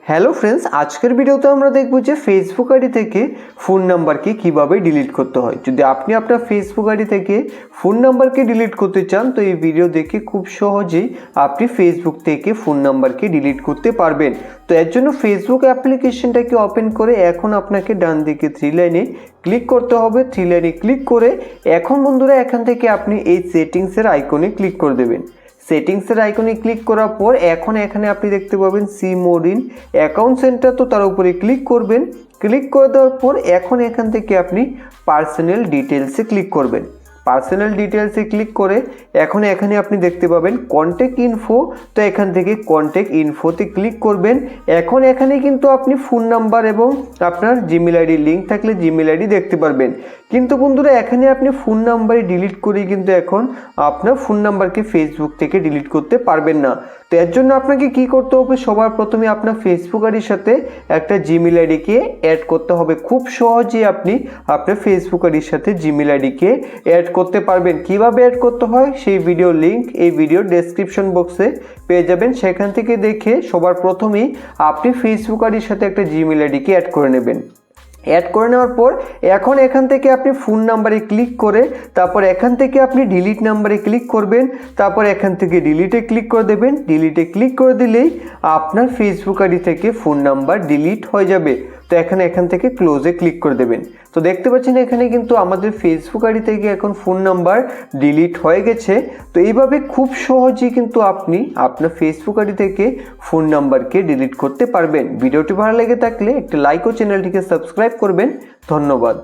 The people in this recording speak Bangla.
হ্যালো ফ্রেন্ডস, আজকের ভিডিওতে আমরা দেখব যে ফেসবুক আইডি থেকে ফোন নাম্বারকে কিভাবে ডিলিট করতে হয়। যদি আপনি আপনার ফেসবুক আইডি থেকে ফোন নাম্বারকে ডিলিট করতে চান তো এই ভিডিও দেখে খুব সহজেই আপনি ফেসবুক থেকে ফোন নাম্বারকে ডিলিট করতে পারবেন। তো এর জন্য ফেসবুক অ্যাপ্লিকেশনটাকে ওপেন করে এখন আপনাকে ডান দিকে থ্রি লাইনে ক্লিক করতে হবে। থ্রি লাইনে ক্লিক করে এখন বন্ধুরা এখান থেকে আপনি এই সেটিংসের আইকনে ক্লিক করে দেবেন। সেটিংসের আইকনে ক্লিক করার পর এখন এখানে আপনি দেখতে পাবেন see mode in account centre, তো তার উপরে ক্লিক করবেন। ক্লিক করে দেওয়ার পর এখন এখান থেকে আপনি পার্সোনাল ডিটেলসে ক্লিক করবেন। পার্সোনাল ডিটেলসে ক্লিক করে এখন এখানে আপনি দেখতে পাবেন কন্ট্যাক্ট ইনফো, তো এখান থেকে কন্ট্যাক্ট ইনফোতে ক্লিক করবেন। এখন এখানে কিন্তু আপনি ফোন নাম্বার এবং আপনার জিমেল আইডি লিঙ্ক থাকলে জিমেল আইডি দেখতে পারবেন। কিন্তু বন্ধুরা এখানে আপনি ফোন নাম্বারে ডিলিট করে কিন্তু এখন আপনার ফোন নাম্বারকে ফেসবুক থেকে ডিলিট করতে পারবেন না। তো এর জন্য আপনাকে কি করতে হবে, সবার প্রথমে আপনার ফেসবুক আইডির সাথে একটা জিমেল আইডিকে অ্যাড করতে হবে। খুব সহজেই আপনি আপনার ফেসবুক আইডির সাথে জিমেল আইডিকে অ্যাড করতে পারবেন। কিভাবে অ্যাড করতে হয় সেই ভিডিও লিঙ্ক এই ভিডিওর ডেসক্রিপশন বক্সে পেয়ে যাবেন, সেখান থেকে দেখে সবার প্রথমেই আপনি ফেসবুক আইডির সাথে একটা জিমেল আইডিকে অ্যাড করে নেবেন। অ্যাড করে নেওয়ার পর এখন এখান থেকে আপনি ফোন নাম্বারে ক্লিক করে তারপর এখান থেকে আপনি ডিলিট নাম্বারে ক্লিক করবেন। তারপর এখান থেকে ডিলিটে ক্লিক করে দেবেন। ডিলিটে ক্লিক করে দিলেই আপনার ফেসবুক আইডি থেকে ফোন নাম্বার ডিলিট হয়ে যাবে। তো এখান থেকে ক্লোজে ক্লিক করে দেবেন। তো দেখতে পাচ্ছেন এখানে কিন্তু আমাদের ফেসবুক আইডি থেকে এখন ফোন নাম্বার ডিলিট হয়ে গেছে। তো এইভাবে খুব সহজেই কিন্তু আপনি আপনার ফেসবুক আইডি থেকে ফোন নাম্বারকে ডিলিট করতে পারবেন। ভিডিওটি ভালো লেগে থাকলে একটা লাইক ও চ্যানেলটিকে সাবস্ক্রাইব করবেন। ধন্যবাদ।